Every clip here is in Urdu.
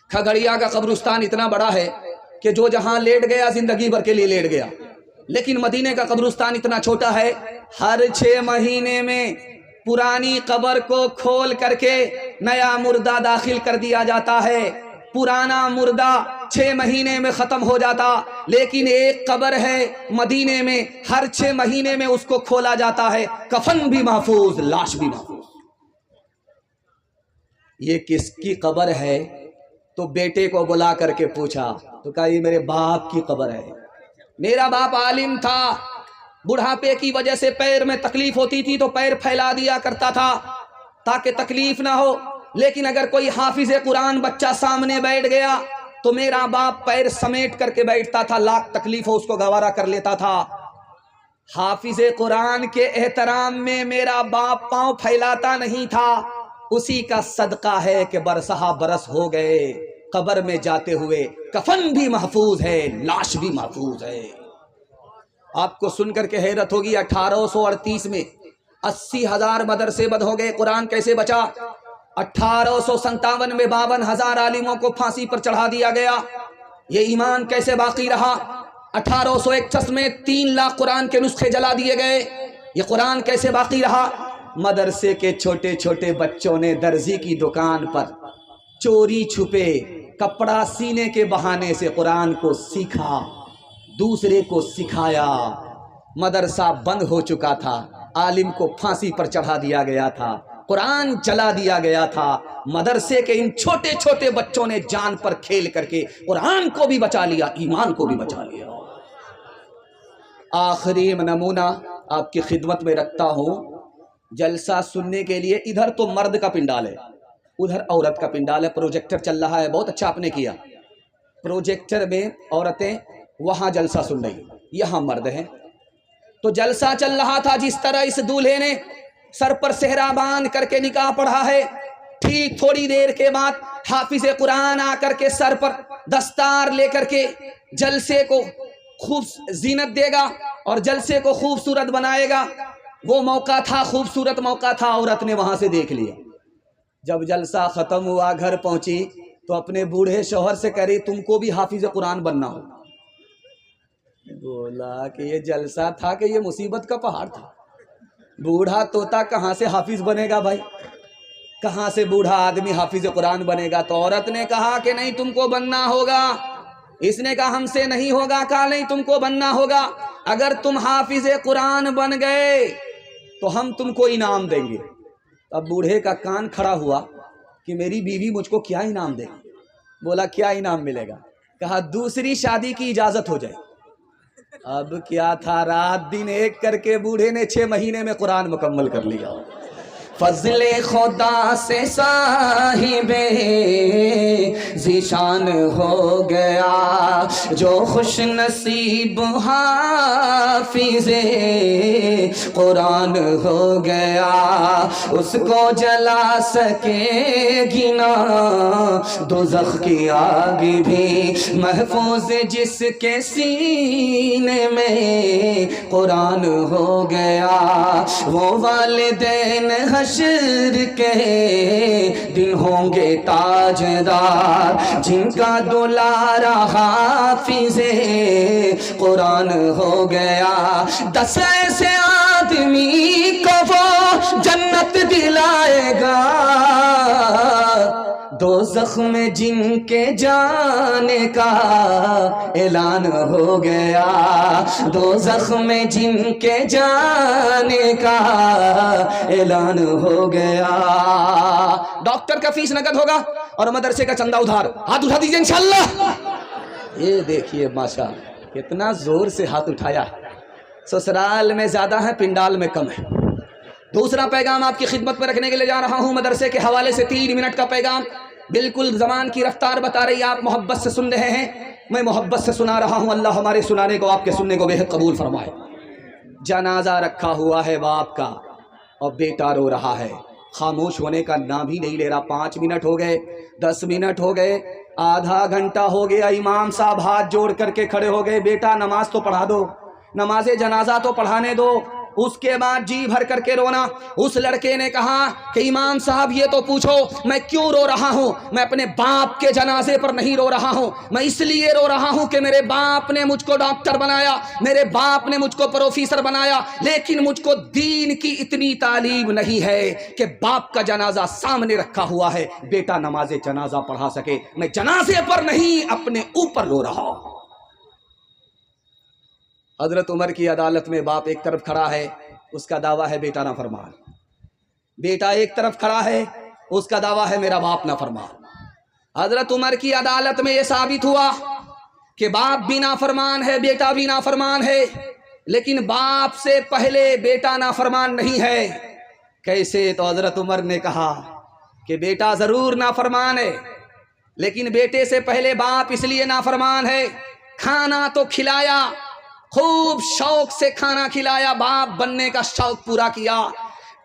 کھگڑیا کا قبرستان اتنا بڑا ہے کہ جو جہاں لیٹ گیا زندگی بھر کے لیے لیٹ گیا، لیکن مدینے کا قبرستان اتنا چھوٹا ہے، ہر 6 مہینے میں پرانی قبر کو کھول کر کے نیا مردہ داخل کر دیا جاتا ہے۔ پرانا مردہ 6 مہینے میں ختم ہو جاتا، لیکن ایک قبر ہے مدینے میں، ہر 6 مہینے میں اس کو کھولا جاتا ہے، کفن بھی محفوظ، لاش بھی محفوظ۔ یہ کس کی قبر ہے؟ تو بیٹے کو بلا کر کے پوچھا تو کہا یہ میرے باپ کی قبر ہے، میرا باپ عالم تھا، بڑھاپے کی وجہ سے پیر میں تکلیف ہوتی تھی تو پیر پھیلا دیا کرتا تھا تاکہ تکلیف نہ ہو، لیکن اگر کوئی حافظ قرآن بچہ سامنے بیٹھ گیا تو میرا باپ پیر سمیٹ کر کے بیٹھتا تھا، لاکھ تکلیف ہو اس کو گوارا کر لیتا تھا۔ حافظ قرآن کے احترام میں میرا باپ پاؤں پھیلاتا نہیں تھا، اسی کا صدقہ ہے کہ برسہ برس ہو گئے، قبر میں جاتے ہوئے کفن بھی محفوظ ہے، لاش بھی محفوظ ہے۔ آپ کو سن کر کے حیرت ہوگی 1838 میں 80,000 مدرسے بند ہو گئے، قرآن کیسے بچا؟ 1857 میں 52,000 عالموں کو پھانسی پر چڑھا دیا گیا، یہ ایمان کیسے باقی رہا؟ 1861 میں 3 لاکھ قرآن کے نسخے جلا دیے گئے، یہ قرآن کیسے باقی رہا؟ مدرسے کے چھوٹے چھوٹے بچوں نے درزی کی دکان پر چوری چھپے کپڑا سینے کے بہانے سے قرآن کو سیکھا، دوسرے کو سکھایا۔ مدرسہ بند ہو چکا تھا، عالم کو پھانسی پر چڑھا دیا گیا تھا، قرآن جلا دیا گیا تھا، مدرسے کے ان چھوٹے چھوٹے بچوں نے جان پر کھیل کر کے قرآن کو بھی بچا لیا، ایمان کو بھی بچا لیا۔ آخری نمونہ آپ کی خدمت میں رکھتا ہوں، جلسہ سننے کے لیے ادھر تو مرد کا پنڈال ہے، ادھر عورت کا پنڈال ہے، پروجیکٹر چل رہا ہے، بہت اچھا آپ نے کیا، پروجیکٹر میں عورتیں وہاں جلسہ سن رہی، یہاں مرد ہیں۔ تو جلسہ چل رہا تھا، جس طرح اس دولہے نے سر پر صحرا باندھ کر کے نکاح پڑھا ہے، ٹھیک تھوڑی دیر کے بعد حافظ قرآن آ کر کے سر پر دستار لے کر کے جلسے کو خوب زینت دے گا اور جلسے کو خوبصورت بنائے گا۔ وہ موقع تھا، خوبصورت موقع تھا، عورت نے وہاں سے دیکھ لیا۔ جب جلسہ ختم ہوا، گھر پہنچی تو اپنے بوڑھے شوہر سے کہہ رہی تم کو بھی حافظ قرآن بننا ہو۔ بولا کہ یہ جلسہ تھا کہ یہ مصیبت کا پہاڑ تھا؟ بوڑھا طوطا کہاں سے حافظ بنے گا بھائی، کہاں سے بوڑھا آدمی حافظ قرآن بنے گا؟ تو عورت نے کہا کہ نہیں تم کو بننا ہوگا، اس نے کہا ہم سے نہیں ہوگا، کہا نہیں تم کو بننا ہوگا، اگر تم حافظ قرآن بن گئے تو ہم تم کو انعام دیں گے۔ اب بوڑھے کا کان کھڑا ہوا کہ میری بیوی مجھ کو کیا انعام دے گی؟ بولا کیا انعام ملے گا؟ کہا دوسری شادی کی اجازت ہو جائے۔ اب کیا تھا، رات دن ایک کر کے بوڑھے نے 6 مہینے میں قرآن مکمل کر لیا۔ فضل خدا سے صاحب ذیشان ہو گیا، جو خوش نصیب حافظ قرآن ہو گیا، اس کو جلا سکے گی نہ دوزخ کی آگ بھی، محفوظ جس کے سینے میں قرآن ہو گیا، وہ والدین حشر کے دن ہوں گے تاجدار، جن کا دلارا حافظ قرآن ہو گیا، 10 ایسے آدمی کو وہ جنت دلائے گا، دوزخ میں جن کے جانے کا اعلان ہو گیا، دوزخ میں جن کے جانے کا اعلان ہو گیا۔ ڈاکٹر کا فیس نقد ہوگا اور مدرسے کا چندہ ادھار، ہاتھ اٹھا دیجئے انشاءاللہ۔ یہ دیکھیے ماشاءاللہ کتنا زور سے ہاتھ اٹھایا ہے، سسرال میں زیادہ ہے، پنڈال میں کم ہے۔ دوسرا پیغام آپ کی خدمت میں رکھنے کے لیے جا رہا ہوں، مدرسے کے حوالے سے 3 منٹ کا پیغام، بالکل زمان کی رفتار بتا رہی ہے، آپ محبت سے سن رہے ہیں، میں محبت سے سنا رہا ہوں، اللہ ہمارے سنانے کو آپ کے سننے کو بے حد قبول فرمائے۔ جنازہ رکھا ہوا ہے باپ کا اور بیٹا رو رہا ہے، خاموش ہونے کا نام بھی نہیں لے رہا۔ 5 منٹ ہو گئے، 10 منٹ ہو گئے، آدھا گھنٹہ ہو گیا، امام صاحب ہاتھ جوڑ کر کے کھڑے ہو گئے، بیٹا نماز تو پڑھا دو، نماز جنازہ تو پڑھانے دو، اس کے بعد جی بھر کر کے رونا۔ اس لڑکے نے کہا کہ امام صاحب یہ تو پوچھو میں کیوں رو رہا ہوں؟ میں اپنے باپ کے جنازے پر نہیں رو رہا ہوں، میں اس لیے رو رہا ہوں کہ میرے باپ نے مجھ کو ڈاکٹر بنایا، میرے باپ نے مجھ کو پروفیسر بنایا، لیکن مجھ کو دین کی اتنی تعلیم نہیں ہے کہ باپ کا جنازہ سامنے رکھا ہوا ہے بیٹا نماز جنازہ پڑھا سکے۔ میں جنازے پر نہیں اپنے اوپر رو رہا ہوں۔ حضرت عمر کی عدالت میں باپ ایک طرف کھڑا ہے، اس کا دعویٰ ہے بیٹا نافرمان، بیٹا ایک طرف کھڑا ہے، اس کا دعویٰ ہے میرا باپ نافرمان۔ حضرت عمر کی عدالت میں یہ ثابت ہوا کہ باپ بھی نافرمان ہے، بیٹا بھی نافرمان ہے، لیکن باپ سے پہلے بیٹا نافرمان نہیں ہے۔ کیسے؟ تو حضرت عمر نے کہا کہ بیٹا ضرور نافرمان ہے، لیکن بیٹے سے پہلے باپ اس لیے نافرمان ہے، کھانا تو کھلایا، خوب شوق سے کھانا کھلایا، باپ بننے کا شوق پورا کیا،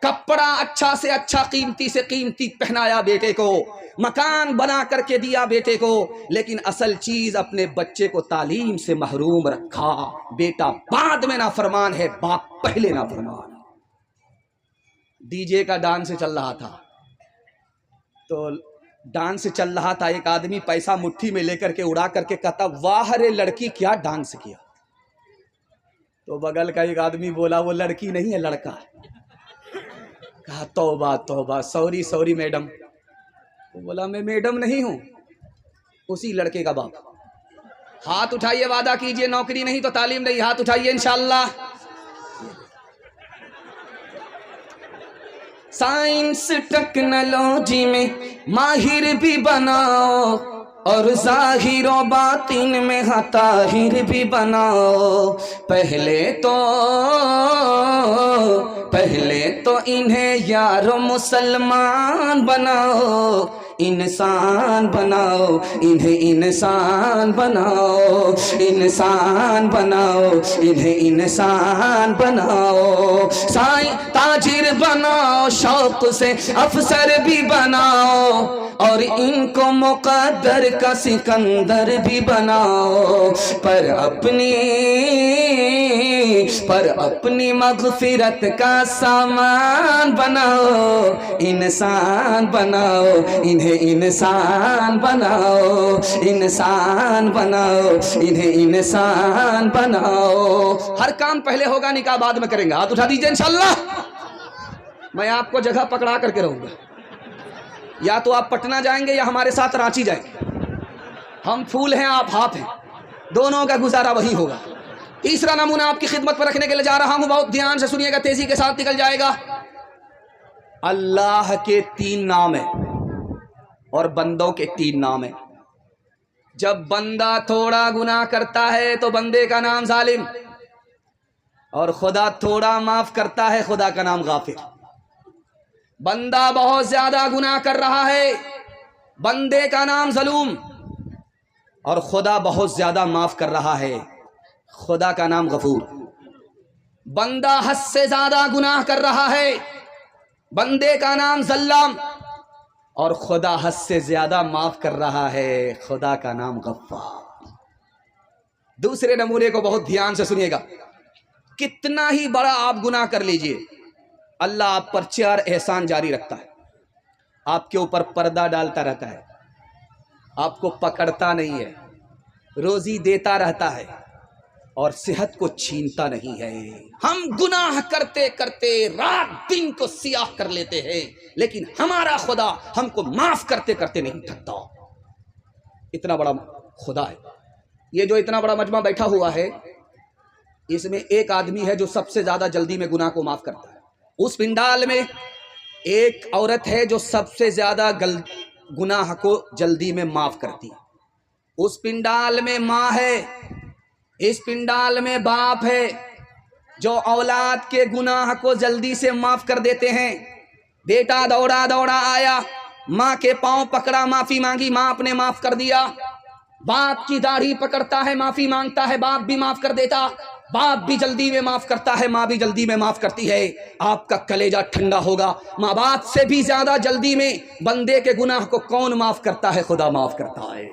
کپڑا اچھا سے اچھا قیمتی سے قیمتی پہنایا بیٹے کو، مکان بنا کر کے دیا بیٹے کو، لیکن اصل چیز اپنے بچے کو تعلیم سے محروم رکھا۔ بیٹا بعد میں نافرمان ہے، باپ پہلے نافرمان۔ ڈی جے کا ڈانس چل رہا تھا، تو ڈانس چل رہا تھا، ایک آدمی پیسہ مٹھی میں لے کر کے اڑا کر کے کہتا واہ رے لڑکی کیا ڈانس کیا۔ تو بغل کا ایک آدمی بولا وہ لڑکی نہیں ہے لڑکا ہے۔ کہا توبہ توبہ، سوری سوری میڈم۔ وہ بولا میں میڈم نہیں ہوں، اسی لڑکے کا باپ۔ ہاتھ اٹھائیے، وعدہ کیجئے نوکری نہیں تو تعلیم نہیں، ہاتھ اٹھائیے انشاءاللہ۔ سائنس ٹیکنالوجی میں ماہر بھی بناؤ، اور ظاہر و باطن میں طاہر بھی بناؤ، پہلے تو انہیں یارو مسلمان بناؤ، انسان بناؤ، انہیں انسان بناؤ، انسان بناؤ، انہیں انسان بناؤ، تاجر بناؤ، شوق سے افسر بھی بناؤ، اور ان کو مقدر کا سکندر بھی بناؤ، پر اپنی مغفرت کا سامان بناؤ، انسان بناؤ، انہیں انسان بناؤ، انسان بناؤ، انہیں انسان بناؤ۔ ہر کام پہلے ہوگا، نکاح بعد میں کریں گے، ہاتھ اٹھا دیجئے انشاءاللہ۔ میں آپ کو جگہ پکڑا کر کے رہوں گا، یا تو آپ پٹنہ جائیں گے یا ہمارے ساتھ رانچی جائیں گے، ہم پھول ہیں آپ ہاتھ ہیں، دونوں کا گزارا وہی ہوگا۔ تیسرا نمونہ آپ کی خدمت پر رکھنے کے لیے جا رہا ہوں، بہت دھیان سے سنیے گا، تیزی کے ساتھ نکل جائے گا۔ اللہ کے 3 نام ہیں اور بندوں کے 3 نام ہیں۔ جب بندہ تھوڑا گناہ کرتا ہے تو بندے کا نام ظالم، اور خدا تھوڑا معاف کرتا ہے، خدا کا نام غافر۔ بندہ بہت زیادہ گناہ کر رہا ہے، بندے کا نام ظلوم، اور خدا بہت زیادہ معاف کر رہا ہے، خدا کا نام غفور۔ بندہ حد سے زیادہ گناہ کر رہا ہے، بندے کا نام ظلام، اور خدا حد سے زیادہ معاف کر رہا ہے، خدا کا نام غفار۔ دوسرے نمونے کو بہت دھیان سے سنیے گا، کتنا ہی بڑا آپ گناہ کر لیجئے، اللہ آپ پر 4 احسان جاری رکھتا ہے۔ آپ کے اوپر پردہ ڈالتا رہتا ہے، آپ کو پکڑتا نہیں ہے، روزی دیتا رہتا ہے، اور صحت کو چھینتا نہیں ہے۔ ہم گناہ کرتے کرتے رات دن کو سیاہ کر لیتے ہیں، لیکن ہمارا خدا ہم کو معاف کرتے کرتے نہیں تھکتا۔ اتنا بڑا خدا ہے۔ یہ جو اتنا بڑا مجمع بیٹھا ہوا ہے، اس میں ایک آدمی ہے جو سب سے زیادہ جلدی میں گناہ کو معاف کرتا ہے۔ اس پنڈال میں ایک عورت ہے جو سب سے زیادہ گناہ کو جلدی میں معاف کرتی ہے۔ اس پنڈال میں ماں ہے، اس پنڈال میں باپ ہے جو اولاد کے گناہ کو جلدی سے معاف کر دیتے ہیں۔ بیٹا دوڑا دوڑا آیا، ماں کے پاؤں پکڑا، معافی مانگی، ماں نے معاف کر دیا۔ باپ کی داڑھی پکڑتا ہے، معافی مانگتا ہے، باپ بھی معاف کر دیتا۔ باپ بھی جلدی میں معاف کرتا ہے، ماں بھی جلدی میں معاف کرتی ہے۔ آپ کا کلیجہ ٹھنڈا ہوگا۔ ماں باپ سے بھی زیادہ جلدی میں بندے کے گناہ کو کون معاف کرتا ہے؟ خدا معاف کرتا ہے۔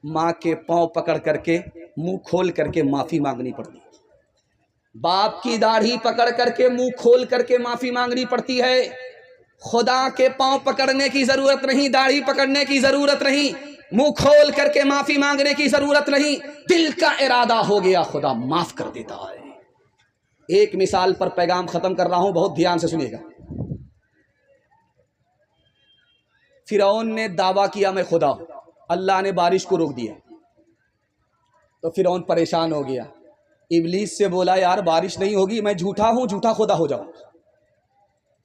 ماں کے پاؤں پکڑ کر کے منہ کھول کر کے معافی مانگنی پڑتی ہے۔ باپ کی داڑھی پکڑ کر کے منہ کھول کر کے معافی مانگنی پڑتی ہے. خدا کے پاؤں پکڑنے کی ضرورت نہیں, داڑھی پکڑنے کی ضرورت نہیں, منہ کھول کر کے معافی مانگنے کی ضرورت نہیں. دل کا ارادہ ہو گیا خدا معاف کر دیتا ہے. ایک مثال پر پیغام ختم کر رہا ہوں, بہت دھیان سے سنیے گا. فرعون نے دعویٰ کیا میں خدا ہوں, اللہ نے بارش کو روک دیا تو فرعون پریشان ہو گیا. ابلیس سے بولا یار بارش نہیں ہوگی, میں جھوٹا ہوں, جھوٹا خدا ہو جاؤں,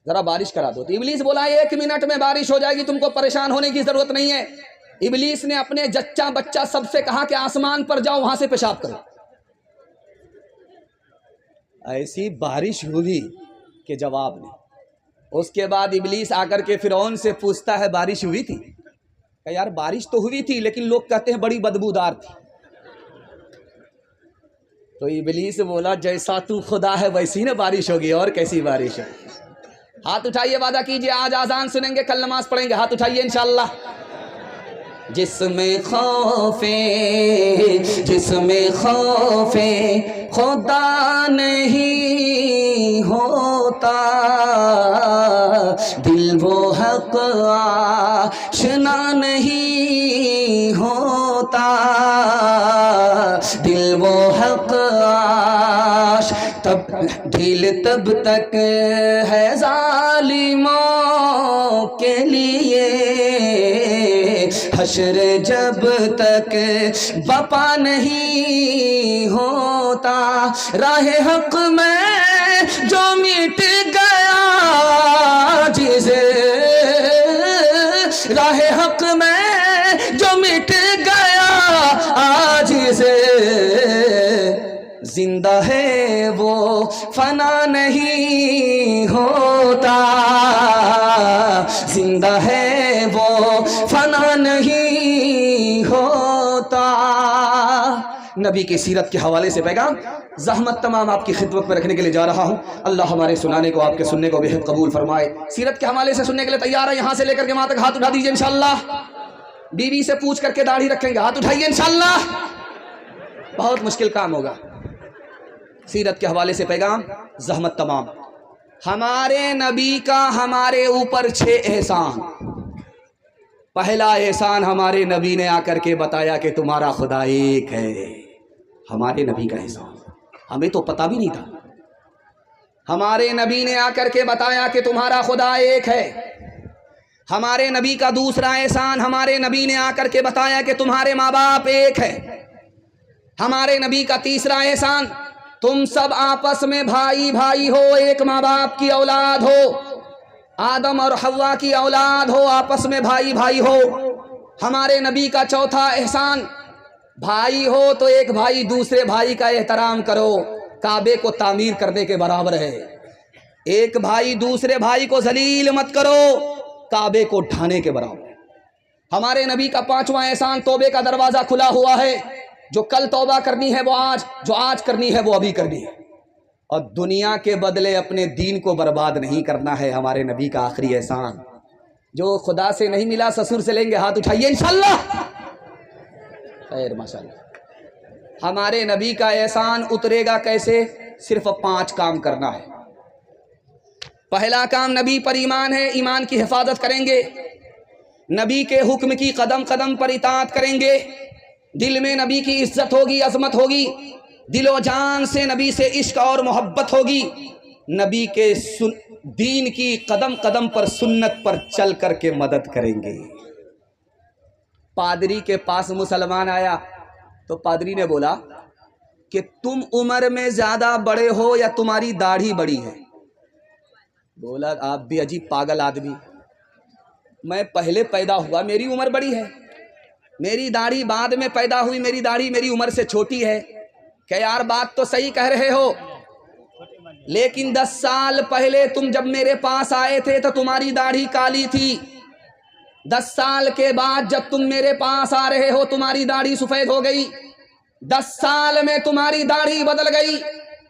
ذرا بارش کرا دو. تو ابلیس بولا 1 منٹ میں بارش ہو جائے گی, تم کو پریشان ہونے کی ضرورت نہیں ہے. ابلیس نے اپنے جچہ بچہ سب سے کہا کہ آسمان پر جاؤ, وہاں سے پیشاب کرو. ایسی بارش ہوئی کہ جواب نہیں. اس کے بعد ابلیس آ کر کے فرعون سے پوچھتا ہے بارش ہوئی تھی؟ کہ یار بارش تو ہوئی تھی لیکن لوگ کہتے ہیں بڑی بدبودار تھی. تو ابلیس بولا جیسا تو خدا ہے ویسی نا بارش ہوگی, اور کیسی بارش ہے. ہاتھ اٹھائیے, وعدہ کیجئے آج آذان سنیں گے, کل نماز پڑھیں گے. ہاتھ اٹھائیے انشاءاللہ. جس میں خوف خدا نہیں ہوتا, دل وہ حق آشنا نہیں ہوتا, دل وہ حق تب دل تب تک ہے ظالموں کے لیے, حشر جب تک بپا نہیں ہوتا. راہ حق میں جو مٹ گیا جسے, راہ حق میں جو مٹ گیا آج سے, زندہ ہے وہ فنا نہیں ہوتا, زندہ ہے وہ فنا نہیں ہوتا. نبی کی سیرت کے حوالے سے پیغام زحمت تمام آپ کی خدمت میں رکھنے کے لیے جا رہا ہوں. اللہ ہمارے سنانے کو آپ کے سننے کو بہت قبول فرمائے. سیرت کے حوالے سے سننے کے لیے تیار ہے؟ یہاں سے لے کر کے وہاں تک ہاتھ اٹھا دیجئے انشاءاللہ. بیوی سے پوچھ کر کے داڑھی رکھیں گے, ہاتھ اٹھائیے انشاءاللہ. بہت مشکل کام ہوگا. سیرت کے حوالے سے پیغام زحمت تمام. ہمارے نبی کا ہمارے اوپر 6 احسان. پہلا احسان ہمارے نبی نے آ کر کے بتایا کہ تمہارا خدا ایک ہے. ہمارے نبی کا احسان ہمیں تو پتہ بھی نہیں تھا. ہمارے نبی نے آ کر کے بتایا کہ تمہارا خدا ایک ہے. ہمارے نبی کا دوسرا احسان ہمارے نبی نے آ کر کے بتایا کہ تمہارے ماں باپ ایک ہے. ہمارے نبی کا تیسرا احسان تم سب آپس میں بھائی بھائی ہو, ایک ماں باپ کی اولاد ہو, آدم اور حوا کی اولاد ہو, آپس میں بھائی بھائی ہو. ہمارے نبی کا چوتھا احسان بھائی ہو تو ایک بھائی دوسرے بھائی کا احترام کرو, کعبے کو تعمیر کرنے کے برابر ہے. ایک بھائی دوسرے بھائی کو ذلیل مت کرو, کعبے کو ڈھانے کے برابر ہے. ہمارے نبی کا پانچواں احسان توبے کا دروازہ کھلا ہوا ہے. جو کل توبہ کرنی ہے وہ آج, جو آج کرنی ہے وہ ابھی کرنی ہے. اور دنیا کے بدلے اپنے دین کو برباد نہیں کرنا ہے. ہمارے نبی کا آخری احسان. جو خدا سے نہیں ملا سسر سے لیں گے, ہاتھ اٹھائیے انشاءاللہ. خیر ماشاءاللہ. ہمارے نبی کا احسان اترے گا کیسے؟ صرف 5 کام کرنا ہے. پہلا کام نبی پر ایمان ہے, ایمان کی حفاظت کریں گے. نبی کے حکم کی قدم قدم پر اطاعت کریں گے. دل میں نبی کی عزت ہوگی, عظمت ہوگی. دل و جان سے نبی سے عشق اور محبت ہوگی. نبی کے دین کی قدم قدم پر سنت پر چل کر کے مدد کریں گے. پادری کے پاس مسلمان آیا تو پادری نے بولا کہ تم عمر میں زیادہ بڑے ہو یا تمہاری داڑھی بڑی ہے؟ بولا آپ بھی عجیب پاگل آدمی, میں پہلے پیدا ہوا میری عمر بڑی ہے, میری داڑھی بعد میں پیدا ہوئی, میری داڑھی میری عمر سے چھوٹی ہے. کہ یار بات تو صحیح کہہ رہے ہو, لیکن 10 سال پہلے تم جب میرے پاس آئے تھے تو تمہاری داڑھی کالی تھی. 10 سال کے بعد جب تم میرے پاس آ رہے ہو تمہاری داڑھی سفید ہو گئی. 10 سال میں تمہاری داڑھی بدل گئی,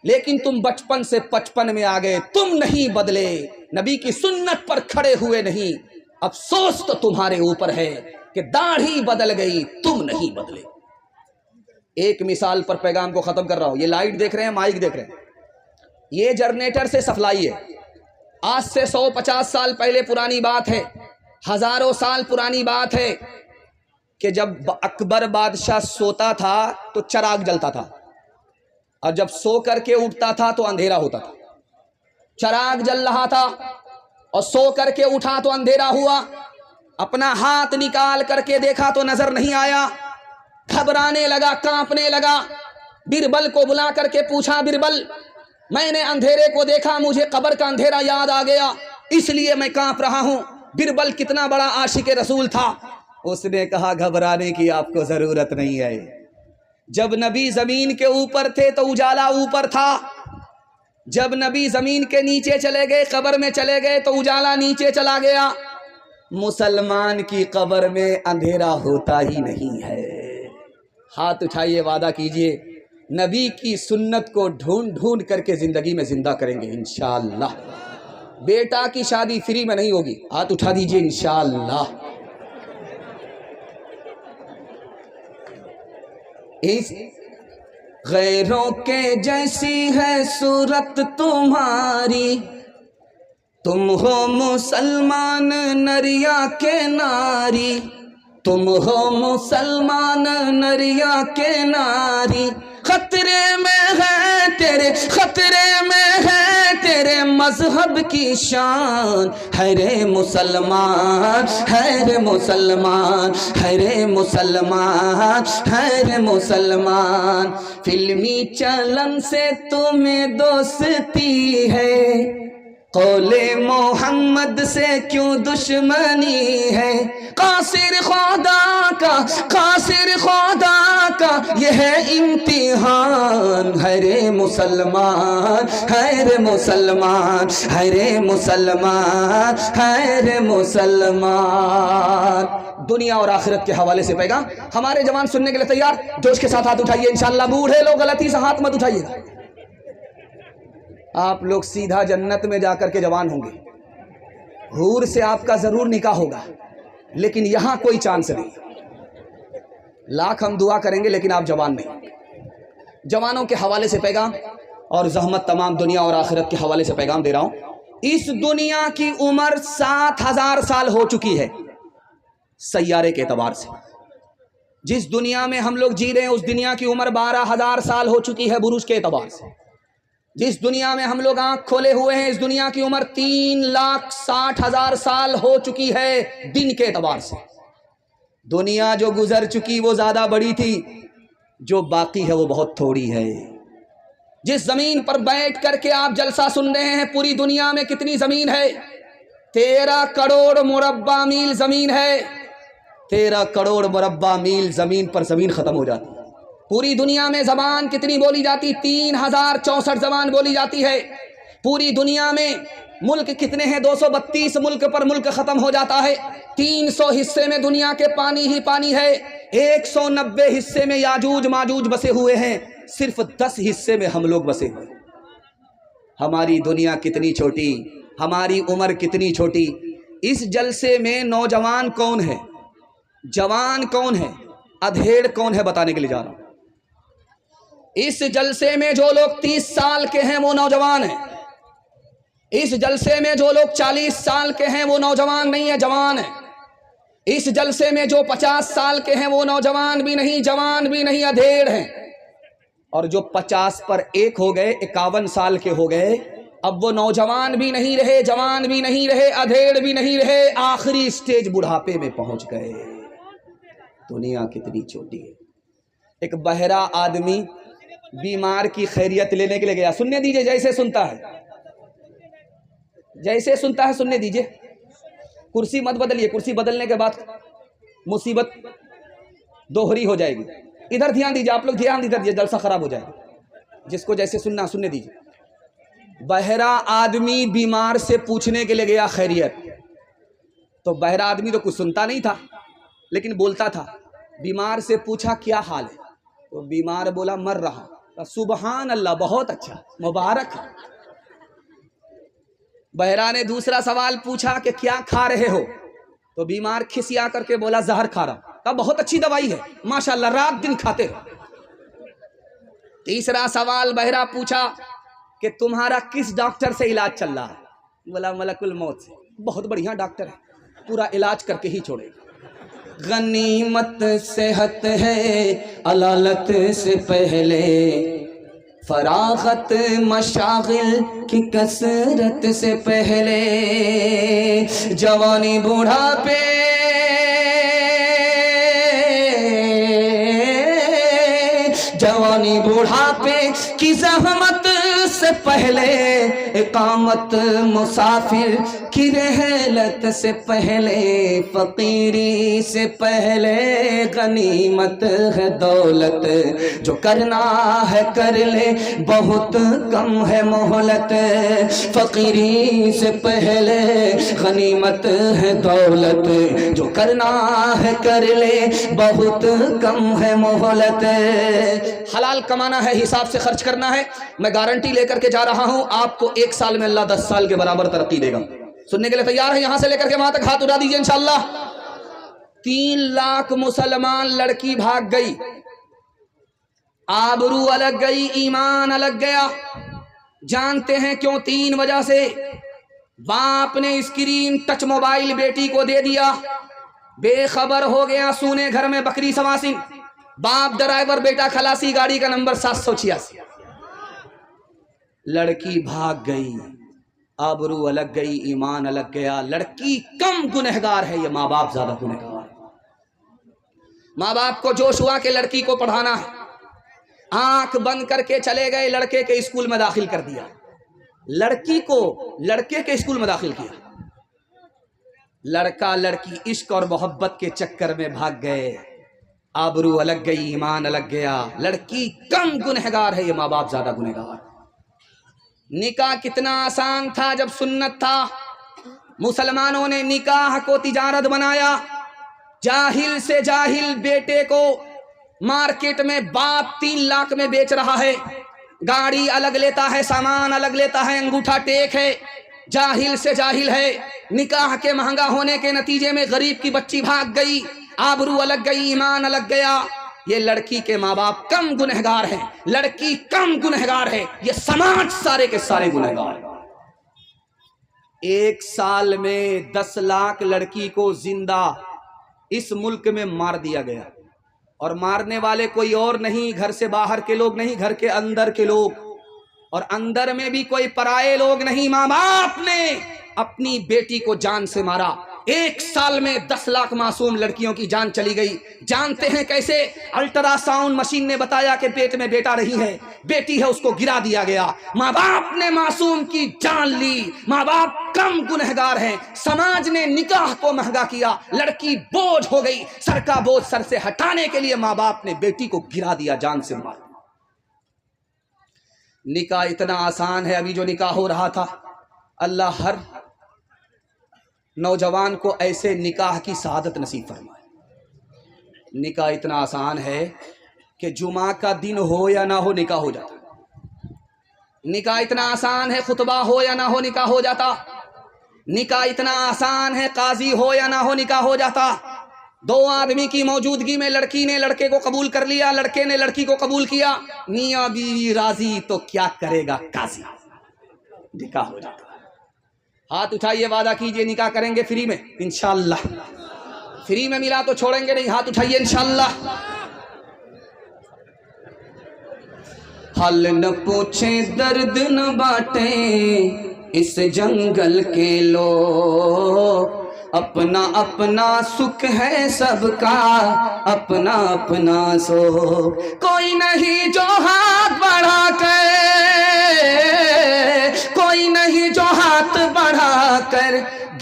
لیکن تم بچپن سے 55 میں آ گئے, تم نہیں بدلے, نبی کی سنت پر کھڑے ہوئے نہیں. افسوس تو تمہارے اوپر ہے کہ داڑھی بدل گئی, تم نہیں بدلے. ایک مثال پر پیغام کو ختم کر رہا ہوں. یہ لائٹ دیکھ رہے ہیں, مائک دیکھ رہے ہیں, یہ جنریٹر سے سپلائی ہے. آج سے 150 سال پہلے پرانی بات ہے، ہزاروں سال پرانی بات ہے کہ جب اکبر بادشاہ سوتا تھا تو چراغ جلتا تھا، اور جب سو کر کے اٹھتا تھا تو اندھیرا ہوتا تھا. چراغ جل رہا تھا اور سو کر کے اٹھا تو اندھیرا ہوا. اپنا ہاتھ نکال کر کے دیکھا تو نظر نہیں آیا. گھبرانے لگا، کانپنے لگا. بربل کو بلا کر کے پوچھا، بربل میں نے اندھیرے کو دیکھا، مجھے قبر کا اندھیرا یاد آ گیا، اس لیے میں کانپ رہا ہوں. بربل کتنا بڑا عاشق رسول تھا. اس نے کہا گھبرانے کی آپ کو ضرورت نہیں ہے. جب نبی زمین کے اوپر تھے تو اجالا اوپر تھا، جب نبی زمین کے نیچے چلے گئے، قبر میں چلے گئے تو اجالا نیچے چلا گیا. مسلمان کی قبر میں اندھیرا ہوتا ہی نہیں ہے. ہاتھ اٹھائیے، وعدہ کیجئے نبی کی سنت کو ڈھونڈ ڈھونڈ کر کے زندگی میں زندہ کریں گے انشاءاللہ. بیٹا کی شادی فری میں نہیں ہوگی، ہاتھ اٹھا دیجئے انشاءاللہ. اس غیروں کے جیسی ہے صورت تمہاری، تم ہو مسلمان نریا کے ناری، تم ہو مسلمان نریا کے ناری. خطرے میں ہے تیرے، خطرے میں ہے تیرے مذہب کی شان. ہے رے مسلمان، ہے رے مسلمان، ہے رے مسلمان، ہے رے مسلمان. فلمی چلن سے تمہیں دوستی ہے، قول محمد سے کیوں دشمنی ہے. قاصر خدا کا، قاصر خدا کا یہ ہے امتحان. ہے رے مسلمان، ہے رے مسلمان، ہے رے مسلمان، ہے رے مسلمان. دنیا اور آخرت کے حوالے سے پیغام. ہمارے جوان سننے کے لیے تیار؟ جوش کے ساتھ ہاتھ اٹھائیے انشاءاللہ. بوڑھے لوگ غلطی سے ہاتھ مت اٹھائیے گا. آپ لوگ سیدھا جنت میں جا کر کے جوان ہوں گے. حور سے آپ کا ضرور نکاح ہوگا، لیکن یہاں کوئی چانس نہیں. لاکھ ہم دعا کریں گے لیکن آپ جوان نہیں. جوانوں کے حوالے سے پیغام اور زحمت تمام دنیا اور آخرت کے حوالے سے پیغام دے رہا ہوں. اس دنیا کی عمر 7000 سال ہو چکی ہے سیارے کے اعتبار سے. جس دنیا میں ہم لوگ جی رہے ہیں اس دنیا کی عمر 12000 سال ہو چکی ہے بروج کے اعتبار سے. جس دنیا میں ہم لوگ آنکھ کھولے ہوئے ہیں اس دنیا کی عمر 3,60,000 سال ہو چکی ہے دن کے اعتبار سے. دنیا جو گزر چکی وہ زیادہ بڑی تھی، جو باقی ہے وہ بہت تھوڑی ہے. جس زمین پر بیٹھ کر کے آپ جلسہ سن رہے ہیں پوری دنیا میں کتنی زمین ہے؟ 13 کروڑ مربع میل زمین ہے. 13 کروڑ مربع میل زمین پر زمین ختم ہو جاتی ہے. پوری دنیا میں زبان کتنی بولی جاتی؟ 3064 زبان بولی جاتی ہے. پوری دنیا میں ملک کتنے ہیں؟ 232 ملک پر ملک ختم ہو جاتا ہے. 300 حصے میں دنیا کے پانی ہی پانی ہے. 190 حصے میں یاجوج ماجوج بسے ہوئے ہیں. صرف 10 حصے میں ہم لوگ بسے ہوئے. ہماری دنیا کتنی چھوٹی، ہماری عمر کتنی چھوٹی. اس جلسے میں نوجوان کون ہے، جوان کون ہے، ادھیڑ کون ہے، بتانے کے لیے جا رہا ہوں. اس جلسے میں جو لوگ 30 سال کے ہیں وہ نوجوان ہیں. اس جلسے میں جو لوگ 40 سال کے ہیں وہ نوجوان نہیں ہیں، جوان ہیں. اس جلسے میں جو 50 سال کے ہیں وہ نوجوان بھی نہیں، جوان بھی نہیں، ادھیڑ ہیں. اور جو 50 پر ایک ہو گئے، 51 سال کے ہو گئے، اب وہ نوجوان بھی نہیں رہے، جوان بھی نہیں رہے، ادھیڑ بھی نہیں رہے، آخری سٹیج بڑھاپے میں پہنچ گئے. دنیا کتنی چھوٹی ہے. ایک بہرا آدمی بیمار کی خیریت لینے کے لیے گیا. سننے دیجئے، جیسے سنتا ہے، جیسے سنتا ہے سننے دیجئے. کرسی مت بدلیے، کرسی بدلنے کے بعد مصیبت دوہری ہو جائے گی. ادھر دھیان دیجئے، آپ لوگ دھیان دیجئے، جلسہ خراب ہو جائے گا. جس کو جیسے سننا سننے دیجئے. بہرا آدمی بیمار سے پوچھنے کے لیے گیا خیریت. تو بہرا آدمی تو کچھ سنتا نہیں تھا لیکن بولتا تھا. بیمار سے پوچھا کیا حال ہے؟ تو بیمار بولا مر رہا. سبحان اللہ، بہت اچھا، مبارک. بہرا نے دوسرا سوال پوچھا کہ کیا کھا رہے ہو؟ تو بیمار کھسیا کر کے بولا زہر کھا رہا. تب بہت اچھی دوائی ہے، ماشاءاللہ، رات دن کھاتے رہو. تیسرا سوال بہرا پوچھا کہ تمہارا کس ڈاکٹر سے علاج چل رہا ہے؟ بولا ملک الموت سے۔ بہت بڑھیا ڈاکٹر ہے، پورا علاج کر کے ہی چھوڑے گا۔ غنیمت صحت ہے علالت سے پہلے، فراغت مشاغل کی کثرت سے پہلے، جوانی بوڑھاپے جوانی بوڑھاپے کی زحمت سے پہلے، اقامت مسافر کی رحلت سے پہلے، فقیری سے پہلے غنیمت ہے دولت، جو کرنا ہے کر لے بہت کم ہے مہلت، فقیری سے پہلے غنیمت ہے دولت، جو کرنا ہے کر لے بہت کم ہے مہلت۔ حلال کمانا ہے، حساب سے خرچ کرنا ہے۔ میں گارنٹی لے کر کے جا رہا ہوں، آپ کو 1 سال میں اللہ 10 سال کے برابر ترقی دے گا۔ سننے کے لیے تیار ہیں؟ یہاں سے لے کر کے وہاں تک ہاتھ اٹھا دیجئے انشاءاللہ۔ 3 لاکھ مسلمان لڑکی بھاگ گئی، آبرو الگ گئی، ایمان الگ گیا۔ جانتے ہیں کیوں؟ 3 وجہ سے۔ باپ نے اسکرین ٹچ موبائل بیٹی کو دے دیا، بے خبر ہو گیا، سونے گھر میں بکری سواسن، باپ ڈرائیور، بیٹا خلاصی، گاڑی کا نمبر 786۔ لڑکی بھاگ گئی، آبرو الگ گئی، ایمان الگ گیا۔ لڑکی کم گنہگار ہے، یہ ماں باپ زیادہ گنہگار ہے۔ ماں باپ کو جوش ہوا کہ لڑکی کو پڑھانا ہے، آنکھ بند کر کے چلے گئے، لڑکے کے اسکول میں داخل کر دیا، لڑکی کو لڑکے کے اسکول میں داخل کیا۔ لڑکا لڑکی عشق اور محبت کے چکر میں بھاگ گئے، آبرو الگ گئی، ایمان الگ گیا۔ لڑکی کم گنہگار ہے، یہ ماں باپ زیادہ گنہگار۔ نکاح کتنا آسان تھا جب سنت تھا۔ مسلمانوں نے نکاح کو تجارت بنایا۔ جاہل سے جاہل بیٹے کو مارکیٹ میں باپ 3 لاکھ میں بیچ رہا ہے، گاڑی الگ لیتا ہے، سامان الگ لیتا ہے، انگوٹھا ٹیک ہے، جاہل سے جاہل ہے۔ نکاح کے مہنگا ہونے کے نتیجے میں غریب کی بچی بھاگ گئی، آبرو الگ گئی، ایمان الگ گیا۔ یہ لڑکی کے ماں باپ کم گنہگار ہیں، لڑکی کم گنہگار ہے، یہ سماج سارے کے سارے گنہگار ہیں۔ 1 سال میں 10 لاکھ لڑکی کو زندہ اس ملک میں مار دیا گیا، اور مارنے والے کوئی اور نہیں، گھر سے باہر کے لوگ نہیں، گھر کے اندر کے لوگ، اور اندر میں بھی کوئی پرائے لوگ نہیں۔ ماں باپ نے اپنی بیٹی کو جان سے مارا۔ 1 سال میں 10 لاکھ معصوم لڑکیوں کی جان چلی گئی۔ جانتے ہیں کیسے؟ الٹرا ساؤنڈ مشین نے بتایا کہ پیٹ میں بیٹا رہی ہے، بیٹی ہے، اس کو گرا دیا گیا۔ ماں باپ نے معصوم کی جان لی۔ ماں باپ کم گنہگار ہیں۔ سماج نے نکاح کو مہنگا کیا، لڑکی بوجھ ہو گئی، سر کا بوجھ سر سے ہٹانے کے لیے ماں باپ نے بیٹی کو گرا دیا، جان سے مار۔ نکاح اتنا آسان ہے۔ ابھی جو نکاح ہو رہا تھا، اللہ ہر نوجوان کو ایسے نکاح کی سعادت نصیب فرمائے۔ نکاح اتنا آسان ہے کہ جمعہ کا دن ہو یا نہ ہو نکاح ہو جاتا۔ نکاح اتنا آسان ہے، خطبہ ہو یا نہ ہو نکاح ہو جاتا۔ نکاح اتنا آسان ہے، قاضی ہو یا نہ ہو نکاح ہو جاتا۔ 2 آدمی کی موجودگی میں لڑکی نے لڑکے کو قبول کر لیا، لڑکے نے لڑکی کو قبول کیا، میاں بیوی راضی تو کیا کرے گا قاضی، نکاح ہو جاتا۔ ہاتھ اٹھائیے، وعدہ کیجئے نکاح کریں گے فری میں انشاءاللہ۔ فری میں ملا تو چھوڑیں گے نہیں، ہاتھ اٹھائیے انشاءاللہ۔ حل نہ پوچھیں درد نہ بانٹیں اس جنگل کے لوگ، اپنا اپنا سکھ ہے سب کا، اپنا اپنا سو، کوئی نہیں جو ہاتھ بڑھا کر، کوئی نہیں جو ہاتھ بڑھا کر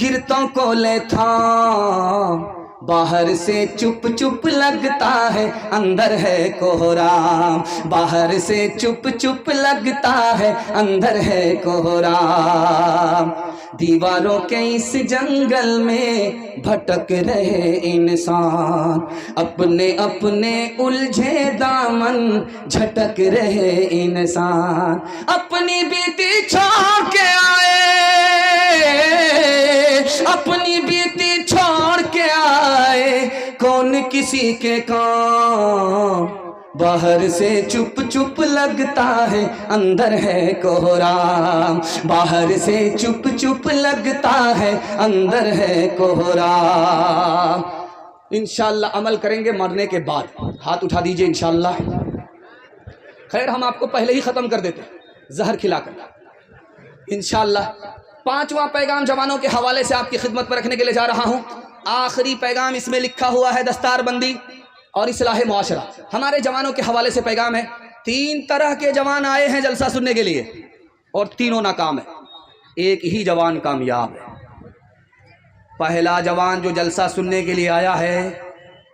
گرتوں کو لے تھام، باہر سے چپ چپ لگتا ہے اندر ہے کوہرام، باہر سے چپ چپ لگتا ہے اندر ہے کوہرام، دیواروں کے اس جنگل میں بھٹک رہے انسان، اپنے اپنے الجھے دامن جھٹک رہے انسان، اپنی بیٹی چھوڑ کے آئے، اپنی بیٹی چھوڑ کے آئے، کون کسی کے کام، باہر سے چپ چپ لگتا ہے اندر ہے کوہرام، باہر سے چپ چپ لگتا ہے اندر ہے کوہرام۔ انشاءاللہ عمل کریں گے مرنے کے بعد، ہاتھ اٹھا دیجئے انشاءاللہ۔ خیر ہم آپ کو پہلے ہی ختم کر دیتے زہر کھلا کر انشاءاللہ۔ پانچواں پیغام جوانوں کے حوالے سے آپ کی خدمت میں رکھنے کے لیے جا رہا ہوں۔ آخری پیغام اس میں لکھا ہوا ہے دستار بندی اور اصلاح معاشرہ۔ ہمارے جوانوں کے حوالے سے پیغام ہے، 3 طرح کے جوان آئے ہیں جلسہ سننے کے لیے اور تینوں ناکام ہے، ایک ہی جوان کامیاب ہے۔ پہلا جوان جو جلسہ سننے کے لیے آیا ہے،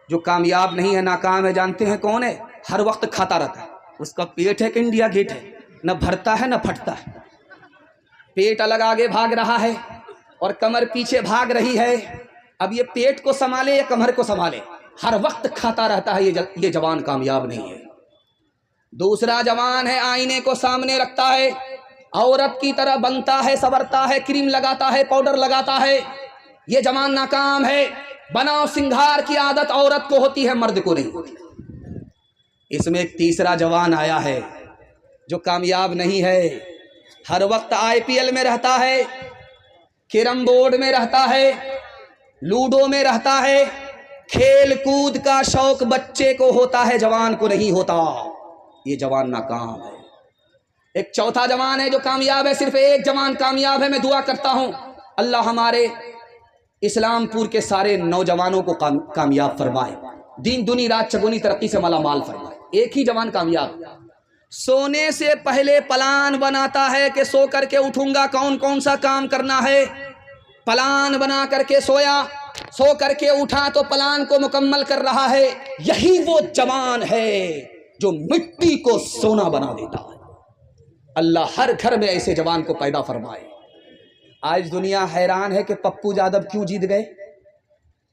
جو کامیاب نہیں ہے، ناکام ہے، جانتے ہیں کون ہے؟ ہر وقت کھاتا رہتا ہے، اس کا پیٹ ہے کہ انڈیا گیٹ ہے، نہ بھرتا ہے نہ پھٹتا ہے۔ پیٹ الگ آگے بھاگ رہا ہے اور کمر پیچھے بھاگ رہی ہے، اب یہ پیٹ کو سنبھالے یا کمر کو سنبھالے؟ ہر وقت کھاتا رہتا ہے، یہ جوان کامیاب نہیں ہے۔ دوسرا جوان ہے، آئینے کو سامنے رکھتا ہے، عورت کی طرح بنتا ہے، سنورتا ہے، کریم لگاتا ہے، پاؤڈر لگاتا ہے، یہ جوان ناکام ہے۔ بناؤ سنگھار کی عادت عورت کو ہوتی ہے، مرد کو نہیں ہوتی۔ اس میں ایک تیسرا جوان آیا ہے جو کامیاب نہیں ہے، ہر وقت IPL میں رہتا ہے، کیرم بورڈ میں رہتا ہے، لوڈو میں رہتا ہے، کھیل کود کا شوق بچے کو ہوتا ہے، جوان کو نہیں ہوتا، یہ جوان ناکام ہے۔ ایک چوتھا جوان ہے جو کامیاب ہے، صرف ایک جوان کامیاب ہے۔ میں دعا کرتا ہوں اللہ ہمارے اسلام پور کے سارے نوجوانوں کو کامیاب فرمائے، دین دنی رات چگونی ترقی سے مالا مال فرمائے۔ ایک ہی جوان کامیاب، سونے سے پہلے پلان بناتا ہے کہ سو کر کے اٹھوں گا، کون کون سا کام کرنا ہے، پلان بنا کر کے سویا، سو کر کے اٹھا تو پلان کو مکمل کر رہا ہے۔ یہی وہ جوان ہے جو مٹی کو سونا بنا دیتا ہے۔ اللہ ہر گھر میں ایسے جوان کو پیدا فرمائے۔ آج دنیا حیران ہے کہ پپو یادو کیوں جیت گئے۔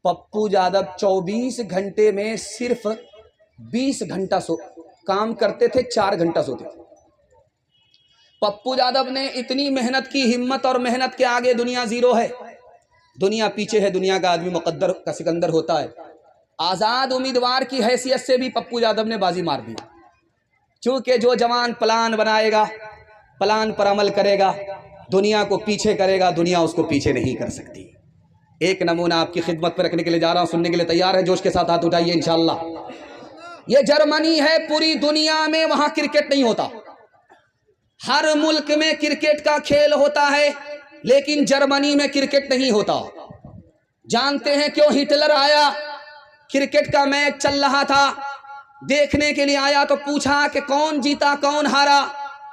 پپو یادو 24 گھنٹے میں صرف 20 گھنٹہ کام کرتے تھے، 4 گھنٹہ سوتے تھے۔ پپو یادو نے اتنی محنت کی، ہمت اور محنت کے آگے دنیا زیرو ہے، دنیا پیچھے ہے، دنیا کا آدمی مقدر کا سکندر ہوتا ہے۔ آزاد امیدوار کی حیثیت سے بھی پپو یادو نے بازی مار دی، چونکہ جو جوان پلان بنائے گا، پلان پر عمل کرے گا، دنیا کو پیچھے کرے گا، دنیا اس کو پیچھے نہیں کر سکتی۔ ایک نمونہ آپ کی خدمت پر رکھنے کے لیے جا رہا ہوں، سننے کے لیے تیار ہے؟ جوش کے ساتھ ہاتھ اٹھائیے انشاءاللہ۔ یہ جرمنی ہے، پوری دنیا میں وہاں کرکٹ نہیں ہوتا، ہر ملک میں کرکٹ کا کھیل ہوتا ہے، لیکن جرمنی میں کرکٹ نہیں ہوتا۔ جانتے ہیں کیوں؟ ہٹلر آیا، کرکٹ کا میچ چل رہا تھا، دیکھنے کے لیے آیا تو پوچھا کہ کون جیتا کون ہارا،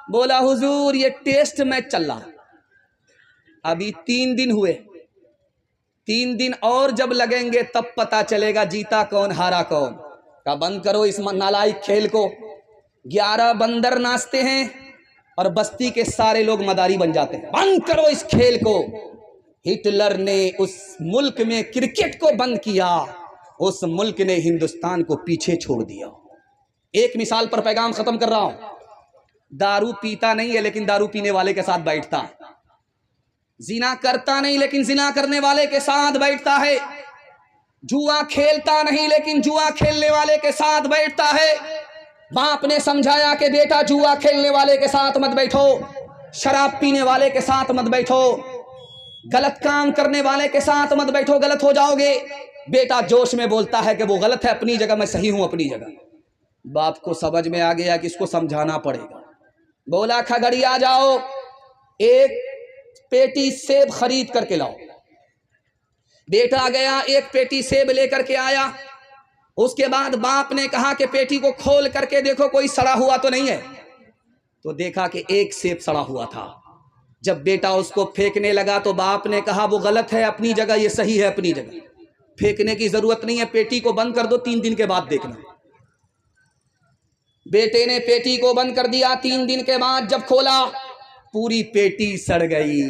بولا حضور یہ ٹیسٹ میچ چل رہا، ابھی 3 دن ہوئے، 3 دن اور جب لگیں گے تب پتا چلے گا جیتا کون ہارا کون۔ کہا بند کرو اس نالائق کھیل کو، 11 بندر ناچتے ہیں اور بستی کے سارے لوگ مداری بن جاتے ہیں، بند کرو اس کھیل کو۔ ہٹلر نے اس ملک میں کرکٹ کو بند کیا، اس ملک نے ہندوستان کو پیچھے چھوڑ دیا۔ ایک مثال پر پیغام ختم کر رہا ہوں، دارو پیتا نہیں ہے لیکن دارو پینے والے کے ساتھ بیٹھتا ہے، زنا کرتا نہیں لیکن زنا کرنے والے کے ساتھ بیٹھتا ہے، جوا کھیلتا نہیں لیکن جوا کھیلنے والے کے ساتھ بیٹھتا ہے۔ باپ نے سمجھایا کہ بیٹا جوا کھیلنے والے کے ساتھ مت بیٹھو، شراب پینے والے کے ساتھ مت بیٹھو، غلط کام کرنے والے کے ساتھ مت بیٹھو، غلط ہو جاؤ گے۔ بیٹا جوش میں بولتا ہے کہ وہ غلط ہے اپنی جگہ، میں صحیح ہوں اپنی جگہ۔ باپ کو سمجھ میں آ گیا کہ اس کو سمجھانا پڑے گا، بولا کھگڑیا جاؤ، ایک پیٹی سیب خرید کر کے لاؤ۔ بیٹا گیا، ایک پیٹی سیب لے کر کے آیا، اس کے بعد باپ نے کہا کہ پیٹی کو کھول کر کے دیکھو کوئی سڑا ہوا تو نہیں ہے، تو دیکھا کہ ایک سیب سڑا ہوا تھا۔ جب بیٹا اس کو پھینکنے لگا تو باپ نے کہا وہ غلط ہے اپنی جگہ، یہ صحیح ہے اپنی جگہ، پھینکنے کی ضرورت نہیں ہے، پیٹی کو بند کر دو، 3 دن کے بعد دیکھنا۔ بیٹے نے پیٹی کو بند کر دیا، 3 دن کے بعد جب کھولا پوری پیٹی سڑ گئی۔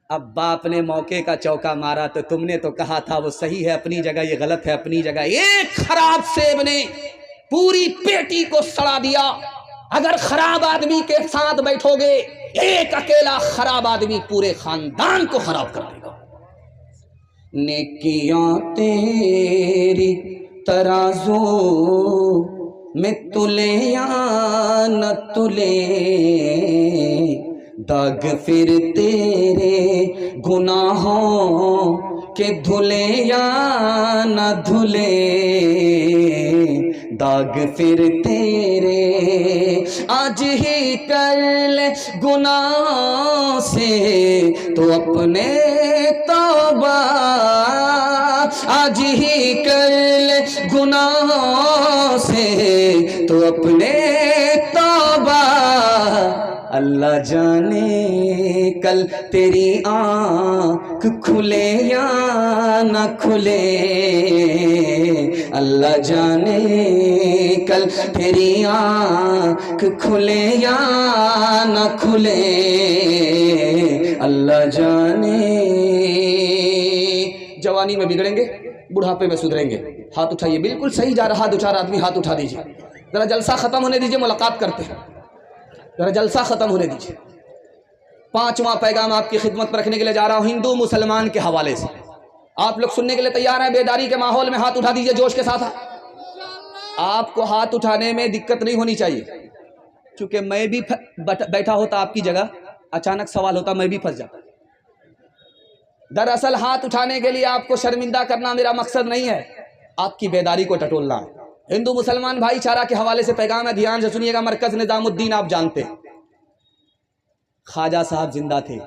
اب باپ نے موقع کا چوکا مارا تو تم نے تو کہا تھا وہ صحیح ہے اپنی جگہ، یہ غلط ہے اپنی جگہ۔ ایک خراب سیب نے پوری پیٹی کو سڑا دیا۔ اگر خراب آدمی کے ساتھ بیٹھو گے، ایک اکیلا خراب آدمی پورے خاندان کو خراب کر دے گا۔ نیکیاں تیری ترازو میں تلے یا نہ تلے، داغ پھر تیرے گناہوں کے دھلے یا نہ دھلے، داغ پھر تیرے آج ہی کر لے گناہ سے تو اپنے توبہ، آج ہی کر لے گناہ سے تو اپنے توبہ، اللہ جانے کل تیری آنکھ کھلے یا نہ کھلے، اللہ جانے کل تیری آنکھ کھلے یا نہ کھلے، اللہ جانے۔ جوانی میں بگڑیں گے، بڑھاپے میں سدھریں گے۔ ہاتھ اٹھائیے، بالکل صحیح جا رہا، دو چار آدمی ہاتھ اٹھا دیجیے، ذرا جلسہ ختم ہونے دیجیے، ملاقات کرتے ہیں، ذرا جلسہ ختم ہونے دیجیے۔ پانچواں پیغام آپ کی خدمت پر رکھنے کے لیے جا رہا ہوں، ہندو مسلمان کے حوالے سے۔ آپ لوگ سننے کے لیے تیار ہیں؟ بیداری کے ماحول میں ہاتھ اٹھا دیجیے جوش کے ساتھ۔ آپ کو ہاتھ اٹھانے میں دقت نہیں ہونی چاہیے، چونکہ میں بھی بیٹھا ہوتا آپ کی جگہ، اچانک سوال ہوتا میں بھی پھنس جاتا۔ دراصل ہاتھ اٹھانے کے لیے آپ کو شرمندہ کرنا میرا مقصد نہیں ہے، آپ کی بیداری کو ٹٹولنا ہے۔ ہندو مسلمان بھائی چارہ کے حوالے سے پیغام ہے، دھیان سے سنیے گا۔ مرکز نظام الدین آپ جانتے ہیں، خواجہ صاحب زندہ تھے،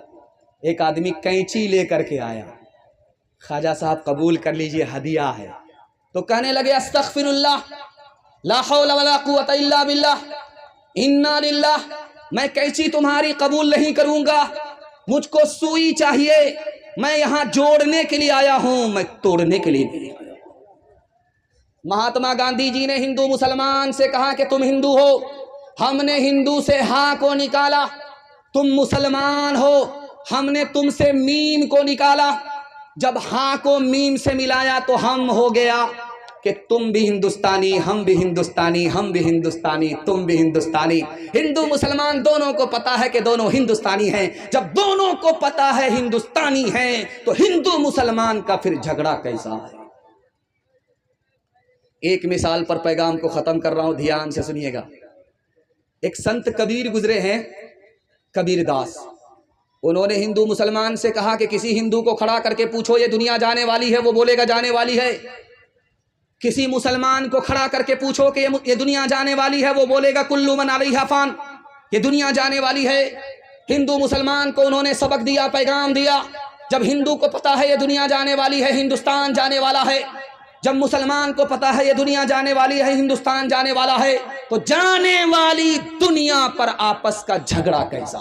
ایک آدمی کینچی لے کر کے آیا، خواجہ صاحب قبول کر لیجئے ہدیہ ہے، تو کہنے لگے استغفر اللہ، لا حول ولا قوت الا باللہ، انا للہ، میں کینچی تمہاری قبول نہیں کروں گا، مجھ کو سوئی چاہیے، میں یہاں جوڑنے کے لیے آیا ہوں، میں توڑنے کے لیے نہیں آیا۔ مہاتما گاندھی جی نے ہندو مسلمان سے کہا کہ تم ہندو ہو، ہم نے ہندو سے ہاں کو نکالا، تم مسلمان ہو، ہم نے تم سے میم کو نکالا، جب ہاں کو میم سے ملایا تو ہم ہو گیا کہ تم بھی ہندوستانی، ہم بھی ہندوستانی، ہم بھی ہندوستانی، تم بھی ہندوستانی۔ ہندو مسلمان دونوں کو پتا ہے کہ دونوں ہندوستانی ہیں، جب دونوں کو پتا ہے ہندوستانی ہیں تو ہندو مسلمان کا پھر جھگڑا کیسا ہے؟ ایک مثال پر پیغام کو ختم کر رہا ہوں، دھیان سے سنیے گا۔ ایک سنت کبیر گزرے ہیں، کبیر داس، انہوں نے ہندو مسلمان سے کہا کہ کسی ہندو کو کھڑا کر کے پوچھو یہ دنیا جانے والی ہے، وہ بولے گا جانے والی ہے۔ کسی مسلمان کو کھڑا کر کے پوچھو کہ یہ دنیا جانے والی ہے، وہ بولے گا کل من علیہا فان، یہ دنیا جانے والی ہے۔ ہندو مسلمان کو انہوں نے سبق دیا، پیغام دیا، جب ہندو کو پتا ہے یہ دنیا جانے والی ہے، ہندوستان جانے والا ہے، جب مسلمان کو پتا ہے یہ دنیا جانے والی ہے، ہندوستان جانے والا ہے، تو جانے والی دنیا پر آپس کا جھگڑا کیسا؟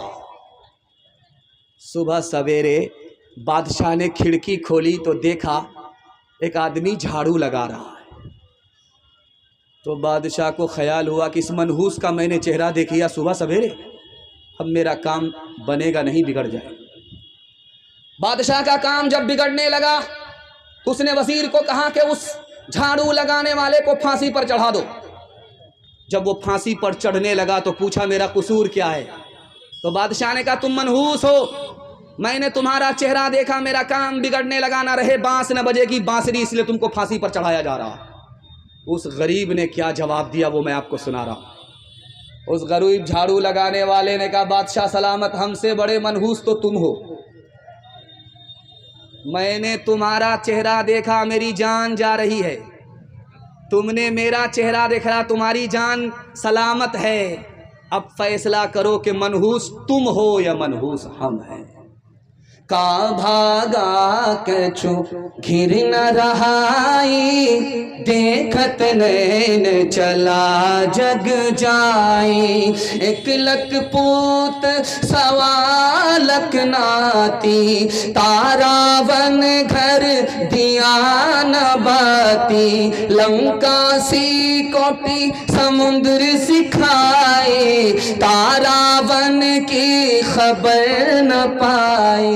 صبح سویرے بادشاہ نے کھڑکی کھولی تو دیکھا ایک آدمی جھاڑو لگا رہا ہے، تو بادشاہ کو خیال ہوا کہ اس منحوس کا میں نے چہرہ دیکھا صبح سویرے، اب میرا کام بنے گا نہیں، بگڑ جائے۔ بادشاہ کا کام جب بگڑنے لگا تو اس نے وزیر کو کہا کہ اس جھاڑو لگانے والے کو پھانسی پر چڑھا دو۔ جب وہ پھانسی پر چڑھنے لگا تو پوچھا میرا قصور کیا ہے؟ تو بادشاہ نے کہا تم منحوس ہو، میں نے تمہارا چہرہ دیکھا، میرا کام بگڑنے لگا، نہ رہے بانس نہ بجے گی بانسری، اس لیے تم کو پھانسی پر چڑھایا جا رہا۔ اس غریب نے کیا جواب دیا وہ میں آپ کو سنا رہا ہوں۔ اس غریب جھاڑو لگانے والے نے کہا بادشاہ سلامت، ہم سے بڑے منحوس تو تم ہو، میں نے تمہارا چہرہ دیکھا، میری جان جا رہی ہے، تم نے میرا چہرہ دیکھا، تمہاری جان سلامت ہے، اب فیصلہ کرو کہ منحوس تم ہو یا منحوس ہم ہیں۔ کا بھاگا کچھو گھر نہ رہائی، دیکھت نین چلا جگ جائی، ایک لک پوت سوا لک ناتی، تارا ون گھر دیا نہ باتی، لنکا سی کوٹی سمندر سکھائی، تارا ون کی خبر نہ پائی،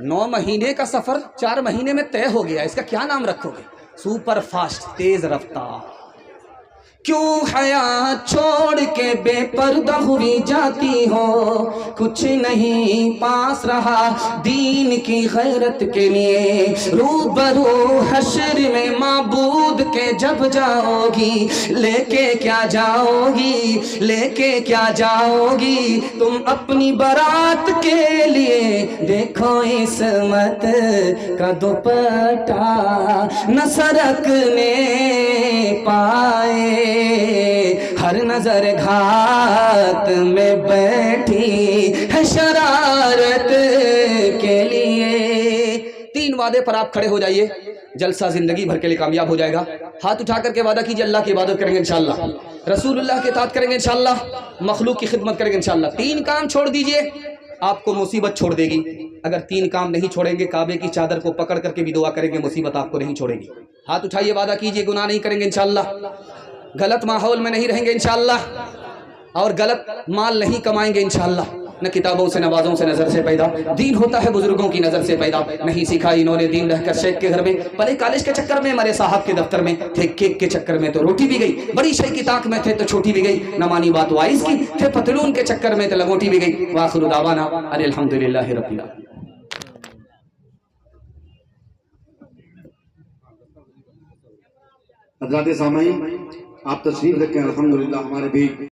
9 مہینے کا سفر 4 مہینے میں طے ہو گیا، اس کا کیا نام رکھو گے؟ سپر فاسٹ، تیز رفتار۔ کیوں حیا چھوڑ کے بے پردہ ہوئی جاتی ہو، کچھ نہیں پاس رہا دین کی غیرت کے لیے، روبرو حشر میں معبود کے جب جاؤ گی، لے کے کیا جاؤ گی، لے کے کیا جاؤ گی تم اپنی برات کے لیے؟ دیکھو عصمت کا دوپٹہ نہ سرکنے پائے، ہر نظر گھات میں بیٹھی ہے شرارت کے لیے۔ 3 وعدے پر آپ کھڑے ہو جائیے، جلسہ زندگی بھر کے لیے کامیاب ہو جائے گا۔ ہاتھ اٹھا کر کے وعدہ کیجئے، اللہ کی عبادت کریں گے انشاءاللہ، رسول اللہ کی اطاعت کریں گے انشاءاللہ، مخلوق کی خدمت کریں گے انشاءاللہ۔ 3 کام چھوڑ دیجئے، آپ کو مصیبت چھوڑ دے گی۔ اگر 3 کام نہیں چھوڑیں گے، کعبے کی چادر کو پکڑ کر کے بھی دعا کریں گے، مصیبت آپ کو نہیں چھوڑے گی۔ ہاتھ اٹھائیے، وعدہ کیجئے، گناہ نہیں کریں گے انشاءاللہ، غلط ماحول میں نہیں رہیں گے انشاءاللہ، اور غلط مال نہیں کمائیں گے انشاءاللہ۔ نہ کتابوں سے، نوازوں سے نظر سے پیدا، دین ہوتا ہے بزرگوں کی نظر سے پیدا۔ نہیں سیکھا انہوں نے دین رہ کر شیخ کے گھر میں، پڑھے کالج کے چکر میں، مرے صاحب کے دفتر میں، تھے کیک کے چکر میں تو روٹی بھی گئی، بڑی شے کی طاق میں تھے تو چھوٹی بھی گئی، نہ مانی بات وائز کی، تھے پتلون کے چکر میں تو لنگوٹی بھی گئی۔ وآخر دعوانا ان الحمدللہ رب العالمین۔ حضرات سامعین، آپ تشریف رکھیں، الحمدللہ ہمارے بھی